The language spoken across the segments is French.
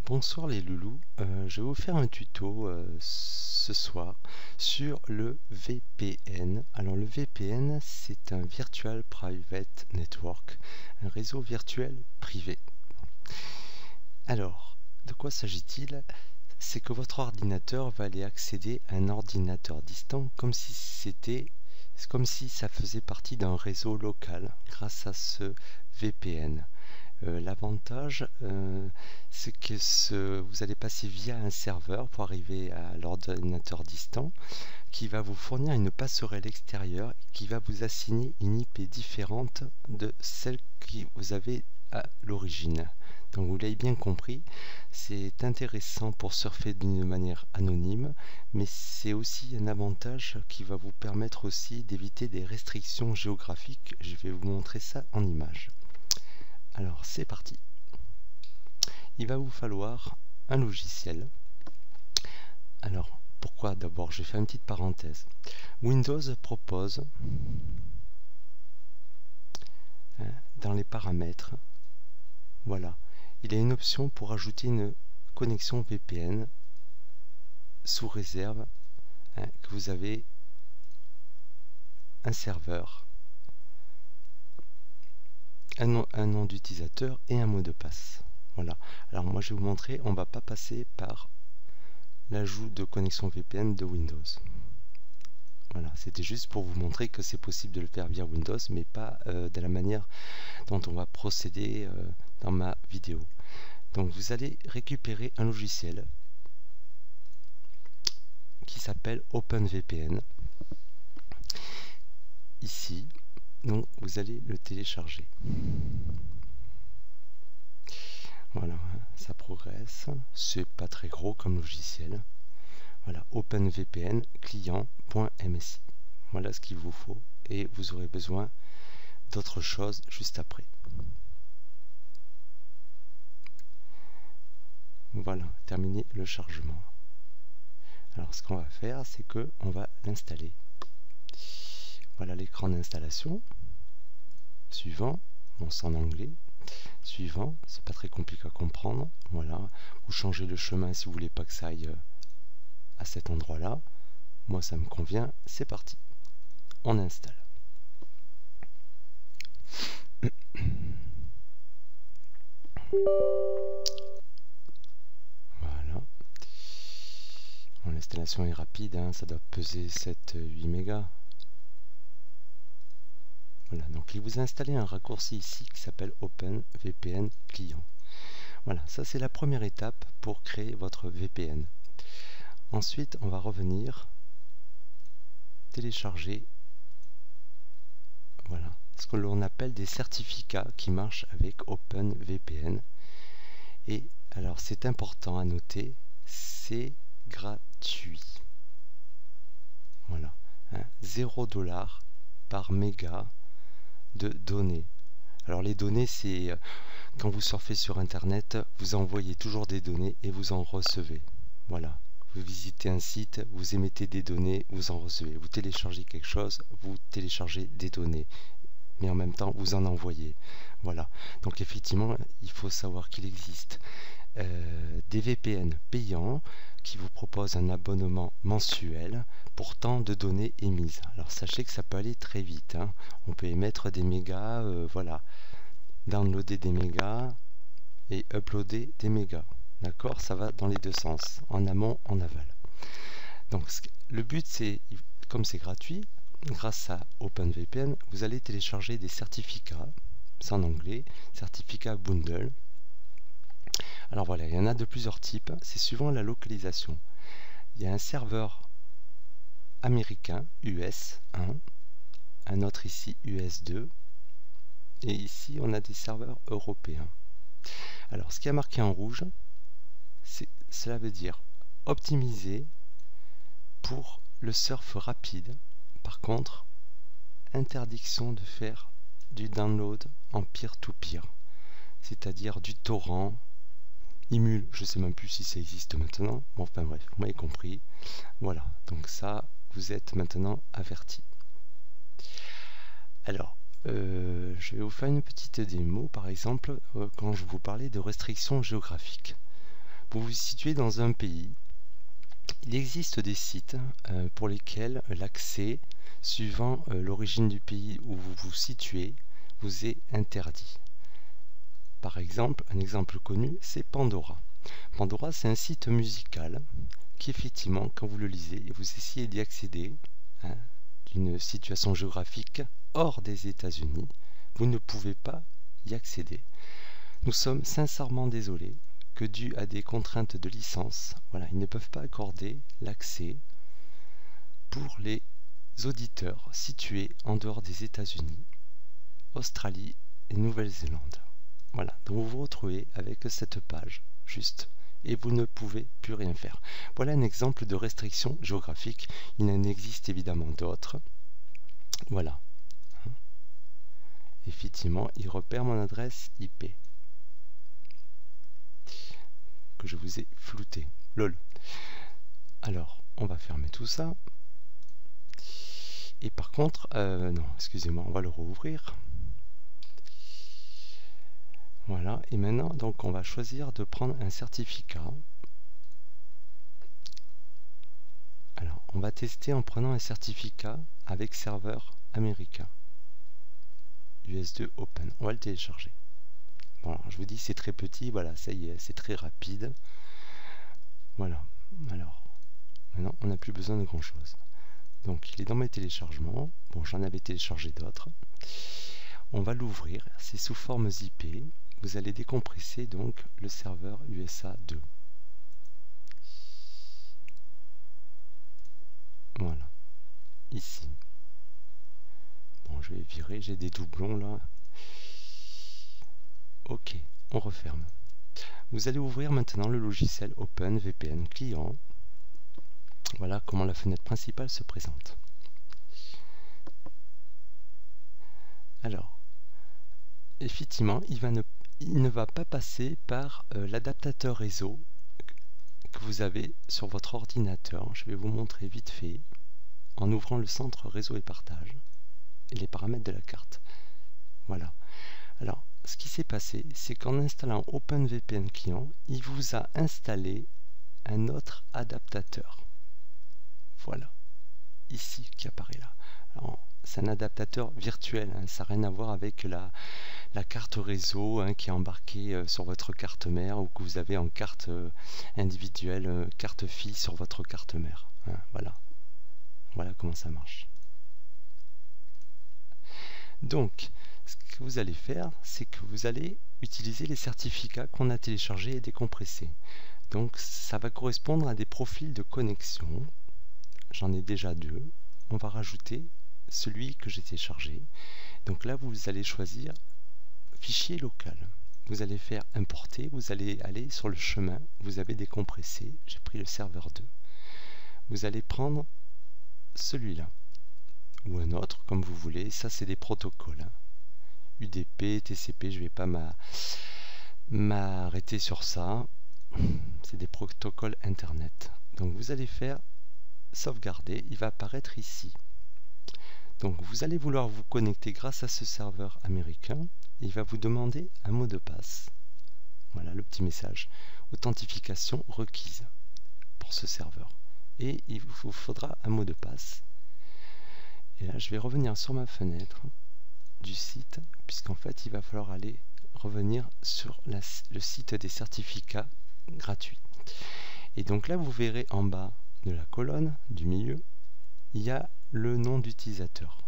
Bonsoir les loulous, je vais vous faire un tuto ce soir sur le VPN. Alors le VPN, c'est un Virtual Private Network, un réseau virtuel privé. Alors, de quoi s'agit-il? C'est que votre ordinateur va aller accéder à un ordinateur distant comme si ça faisait partie d'un réseau local grâce à ce VPN. L'avantage, c'est que vous allez passer via un serveur pour arriver à l'ordinateur distant qui va vous fournir une passerelle extérieure qui va vous assigner une IP différente de celle que vous avez à l'origine. Donc vous l'avez bien compris, c'est intéressant pour surfer d'une manière anonyme, mais c'est aussi un avantage qui va vous permettre aussi d'éviter des restrictions géographiques. Je vais vous montrer ça en image. Alors c'est parti. Il va vous falloir un logiciel. Alors pourquoi d'abord? Je fais une petite parenthèse. Windows propose dans les paramètres, voilà, il y a une option pour ajouter une connexion VPN sous réserve que vous avez un serveur, un nom d'utilisateur et un mot de passe. Voilà. Alors moi je vais vous montrer, on ne va pas passer par l'ajout de connexion VPN de Windows. Voilà, c'était juste pour vous montrer que c'est possible de le faire via Windows, mais pas de la manière dont on va procéder dans ma vidéo. Donc vous allez récupérer un logiciel qui s'appelle OpenVPN. Ici, donc vous allez le télécharger. Voilà, ça progresse, c'est pas très gros comme logiciel. Voilà, OpenVPN client.msi. Voilà ce qu'il vous faut et vous aurez besoin d'autres choses juste après. Voilà, terminé le chargement. Alors ce qu'on va faire, c'est que on va l'installer. Voilà l'écran d'installation. Suivant, bon c'est en anglais. Suivant, c'est pas très compliqué à comprendre. Voilà, vous changez le chemin si vous voulez pas que ça aille à cet endroit-là. Moi ça me convient, c'est parti. On installe. Voilà. Bon, l'installation est rapide, hein, ça doit peser 7-8 mégas. Voilà, donc il vous a installé un raccourci ici qui s'appelle OpenVPN client. Voilà, ça c'est la première étape pour créer votre VPN. Ensuite, on va revenir télécharger, voilà, ce que l'on appelle des certificats qui marchent avec OpenVPN. Et alors c'est important à noter, c'est gratuit. Voilà, hein, 0$ par méga de données. Alors les données, c'est quand vous surfez sur internet, vous envoyez toujours des données et vous en recevez. Voilà, vous visitez un site, vous émettez des données, vous en recevez. Vous téléchargez quelque chose, vous téléchargez des données, mais en même temps vous en envoyez. Voilà, donc effectivement il faut savoir qu'il existe des VPN payants qui vous proposent un abonnement mensuel pour tant de données émises. Alors sachez que ça peut aller très vite, hein. On peut émettre des mégas, voilà, downloader des mégas et uploader des mégas. D'accord, ça va dans les deux sens, en amont, en aval. Donc le but, c'est, comme c'est gratuit, grâce à OpenVPN, vous allez télécharger des certificats, c'est en anglais, certificats bundle. Alors voilà, il y en a de plusieurs types, c'est suivant la localisation. Il y a un serveur américain, US 1, un autre ici, US 2, et ici on a des serveurs européens. Alors ce qui est marqué en rouge, cela veut dire optimisé pour le surf rapide. Par contre, interdiction de faire du download en peer-to-peer, c'est-à-dire du torrent, Imul, je ne sais même plus si ça existe maintenant, bon, enfin bref, vous m'avez compris. Voilà, donc ça, vous êtes maintenant averti. Alors, je vais vous faire une petite démo, par exemple, quand je vous parlais de restrictions géographiques. Vous vous situez dans un pays, il existe des sites pour lesquels l'accès, suivant l'origine du pays où vous vous situez, vous est interdit. Par exemple, un exemple connu, c'est Pandora. Pandora, c'est un site musical qui, effectivement, quand vous le lisez et vous essayez d'y accéder, d'une situation géographique hors des États-Unis, vous ne pouvez pas y accéder. Nous sommes sincèrement désolés que, dû à des contraintes de licence, voilà, ils ne peuvent pas accorder l'accès pour les auditeurs situés en dehors des États-Unis, Australie et Nouvelle-Zélande. Voilà, donc vous vous retrouvez avec cette page, juste, et vous ne pouvez plus rien faire. Voilà un exemple de restriction géographique. Il en existe évidemment d'autres. Voilà. Effectivement, il repère mon adresse IP que je vous ai flouté. Lol. Alors, on va fermer tout ça. Et par contre, non, excusez-moi, on va le rouvrir. Voilà, et maintenant, donc, on va choisir de prendre un certificat. Alors, on va tester en prenant un certificat avec serveur américain. US2 Open. On va le télécharger. Bon, alors, je vous dis, c'est très petit, voilà, ça y est, c'est très rapide. Voilà, alors, maintenant, on n'a plus besoin de grand-chose. Donc, il est dans mes téléchargements. Bon, j'en avais téléchargé d'autres. On va l'ouvrir, c'est sous forme IP. Vous allez décompresser donc le serveur USA 2. Voilà, ici. Bon, je vais virer, j'ai des doublons là. Ok, on referme. Vous allez ouvrir maintenant le logiciel OpenVPN Client. Voilà comment la fenêtre principale se présente. Alors, effectivement, il ne va pas passer par l'adaptateur réseau que vous avez sur votre ordinateur. Je vais vous montrer vite fait en ouvrant le centre réseau et partage et les paramètres de la carte. Voilà. Alors, ce qui s'est passé, c'est qu'en installant OpenVPN Client, il vous a installé un autre adaptateur. Voilà, ici, qui apparaît là. C'est un adaptateur virtuel, hein, ça n'a rien à voir avec la carte réseau qui est embarquée sur votre carte mère ou que vous avez en carte individuelle, carte fille sur votre carte mère. Hein, voilà. Voilà comment ça marche. Donc, ce que vous allez faire, c'est que vous allez utiliser les certificats qu'on a téléchargés et décompressés. Donc, ça va correspondre à des profils de connexion. J'en ai déjà deux. On va rajouter celui que j'ai téléchargé. Donc là, vous allez choisir fichier local. Vous allez faire importer, vous allez aller sur le chemin, vous avez décompressé, j'ai pris le serveur 2. Vous allez prendre celui-là, ou un autre, comme vous voulez. Ça, c'est des protocoles. Hein. UDP, TCP, je ne vais pas m'arrêter sur ça. C'est des protocoles Internet. Donc vous allez faire sauvegarder, il va apparaître ici. Donc vous allez vouloir vous connecter grâce à ce serveur américain. Il va vous demander un mot de passe. Voilà le petit message. Authentification requise pour ce serveur. Et il vous faudra un mot de passe. Et là, je vais revenir sur ma fenêtre du site, puisqu'en fait, il va falloir aller revenir sur le site des certificats gratuits. Et donc là, vous verrez en bas de la colonne du milieu, il y a le nom d'utilisateur,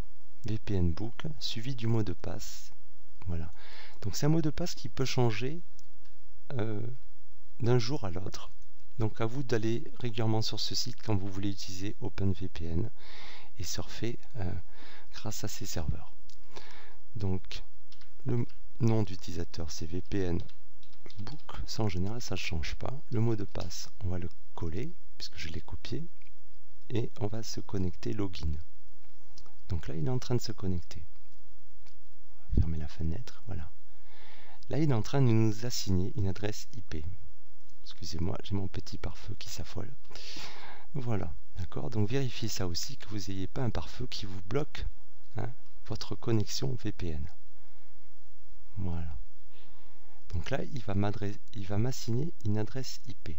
VPN Book, suivi du mot de passe. Voilà. Donc c'est un mot de passe qui peut changer d'un jour à l'autre. Donc à vous d'aller régulièrement sur ce site quand vous voulez utiliser OpenVPN et surfer grâce à ces serveurs. Donc le nom d'utilisateur c'est VPN Book, ça en général ça ne change pas. Le mot de passe, on va le coller puisque je l'ai copié et on va se connecter login. Donc là il est en train de se connecter. On va fermer la fenêtre, voilà. Là il est en train de nous assigner une adresse IP. Excusez-moi, j'ai mon petit pare-feu qui s'affole. Voilà, d'accord. Donc vérifiez ça aussi, que vous n'ayez pas un pare-feu qui vous bloque votre connexion VPN. Voilà. Donc là, il va m'assigner une adresse IP.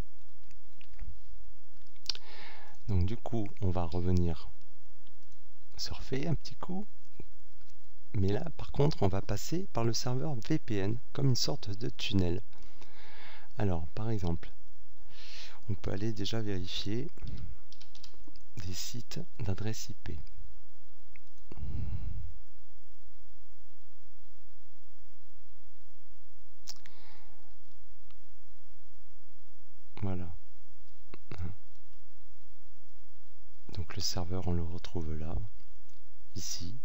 Donc du coup, on va revenir surfer un petit coup. Mais là, par contre, on va passer par le serveur VPN, comme une sorte de tunnel. Alors, par exemple, on peut aller déjà vérifier des sites d'adresse IP. Voilà. Donc le serveur, on le retrouve là, ici.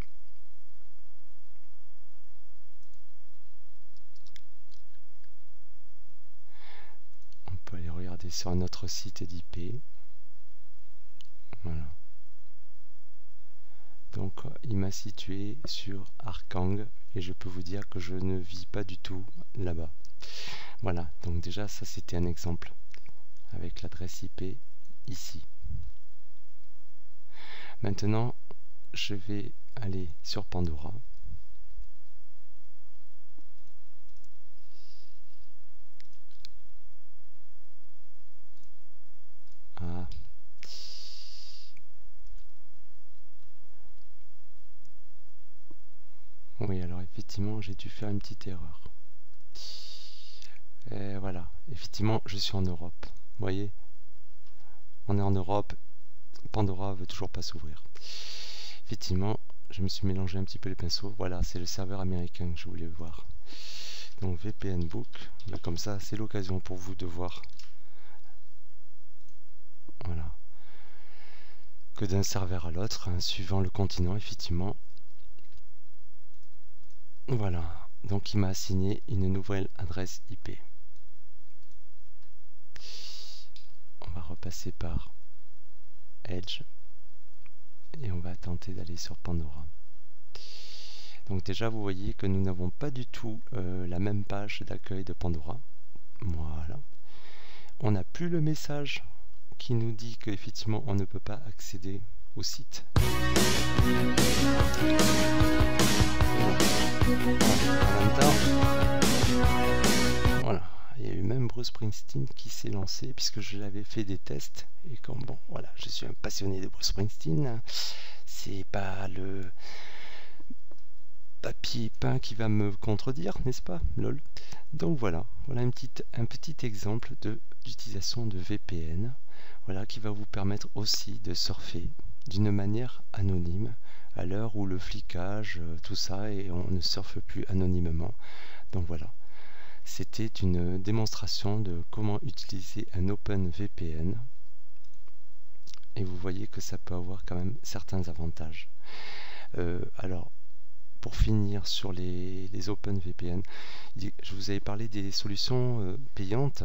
On peut aller regarder sur notre site d'IP. Voilà. Donc il m'a situé sur Arkang et je peux vous dire que je ne vis pas du tout là-bas. Voilà, donc déjà ça c'était un exemple avec l'adresse IP ici. Maintenant je vais aller sur Pandora. Ah. Oui, alors effectivement j'ai dû faire une petite erreur. Et voilà, effectivement je suis en Europe. Vous voyez, on est en Europe, Pandora veut toujours pas s'ouvrir. Effectivement, je me suis mélangé un petit peu les pinceaux. Voilà, c'est le serveur américain que je voulais voir. Donc VPN Book, là, comme ça, c'est l'occasion pour vous de voir. Voilà. Que d'un serveur à l'autre, hein, suivant le continent, effectivement. Voilà. Donc il m'a assigné une nouvelle adresse IP. On va repasser par Edge. Et on va tenter d'aller sur Pandora. Donc déjà vous voyez que nous n'avons pas du tout la même page d'accueil de Pandora. Voilà. On n'a plus le message qui nous dit qu'effectivement on ne peut pas accéder au site. Voilà. Il y a eu même Bruce Springsteen qui s'est lancé puisque je l'avais fait des tests et comme bon voilà, je suis un passionné de Bruce Springsteen, c'est pas le papier peint qui va me contredire, n'est-ce pas, lol. Donc voilà, un petit exemple d'utilisation de VPN, voilà, qui va vous permettre aussi de surfer d'une manière anonyme à l'heure où le flicage, tout ça, et on ne surfe plus anonymement. Donc voilà. C'était une démonstration de comment utiliser un OpenVPN et vous voyez que ça peut avoir quand même certains avantages. Alors, pour finir sur les OpenVPN, je vous avais parlé des solutions payantes.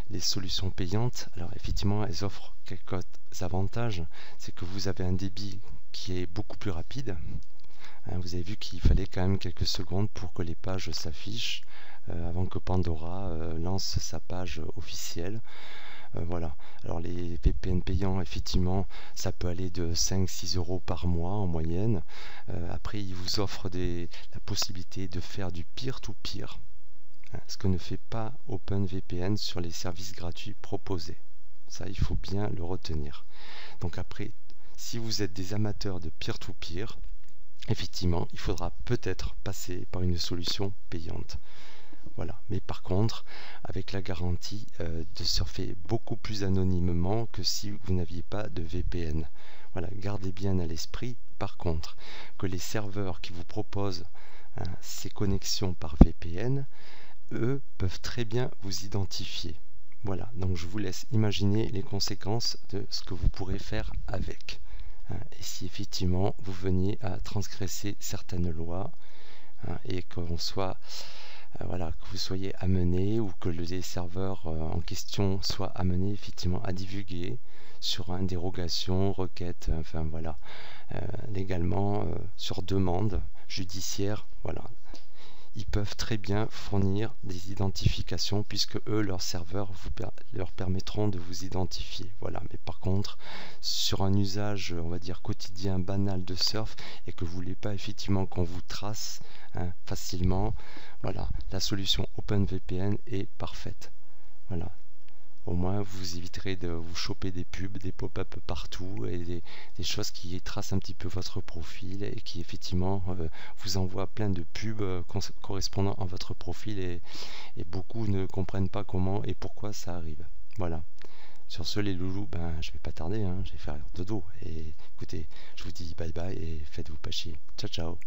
Les solutions payantes, alors effectivement, elles offrent quelques avantages. C'est que vous avez un débit qui est beaucoup plus rapide. Vous avez vu qu'il fallait quand même quelques secondes pour que les pages s'affichent. Avant que Pandora lance sa page officielle. Voilà. Alors les VPN payants, effectivement, ça peut aller de 5-6 € par mois en moyenne. Après, ils vous offrent la possibilité de faire du peer-to-peer, ce que ne fait pas OpenVPN sur les services gratuits proposés. Ça, il faut bien le retenir. Donc après, si vous êtes des amateurs de peer-to-peer, effectivement, il faudra peut-être passer par une solution payante. Voilà. Mais par contre, avec la garantie de surfer beaucoup plus anonymement que si vous n'aviez pas de VPN. Voilà, gardez bien à l'esprit, par contre, que les serveurs qui vous proposent ces connexions par VPN, eux, peuvent très bien vous identifier. Voilà, donc je vous laisse imaginer les conséquences de ce que vous pourrez faire avec. Et si effectivement vous veniez à transgresser certaines lois et qu'on soit... voilà, que vous soyez amené ou que les serveurs en question soient amenés effectivement à divulguer sur une dérogation, requête, enfin voilà, légalement sur demande judiciaire, voilà. Ils peuvent très bien fournir des identifications puisque eux, leurs serveurs leur permettront de vous identifier. Voilà. Mais par contre, sur un usage, on va dire quotidien, banal de surf et que vous voulez pas effectivement qu'on vous trace facilement, voilà, la solution OpenVPN est parfaite. Voilà. Au moins, vous éviterez de vous choper des pubs, des pop-up partout et des choses qui tracent un petit peu votre profil et qui effectivement vous envoient plein de pubs correspondant à votre profil et beaucoup ne comprennent pas comment et pourquoi ça arrive. Voilà. Sur ce, les loulous, je vais pas tarder, je vais faire dodo. Et écoutez, je vous dis bye bye et faites-vous pas chier. Ciao ciao.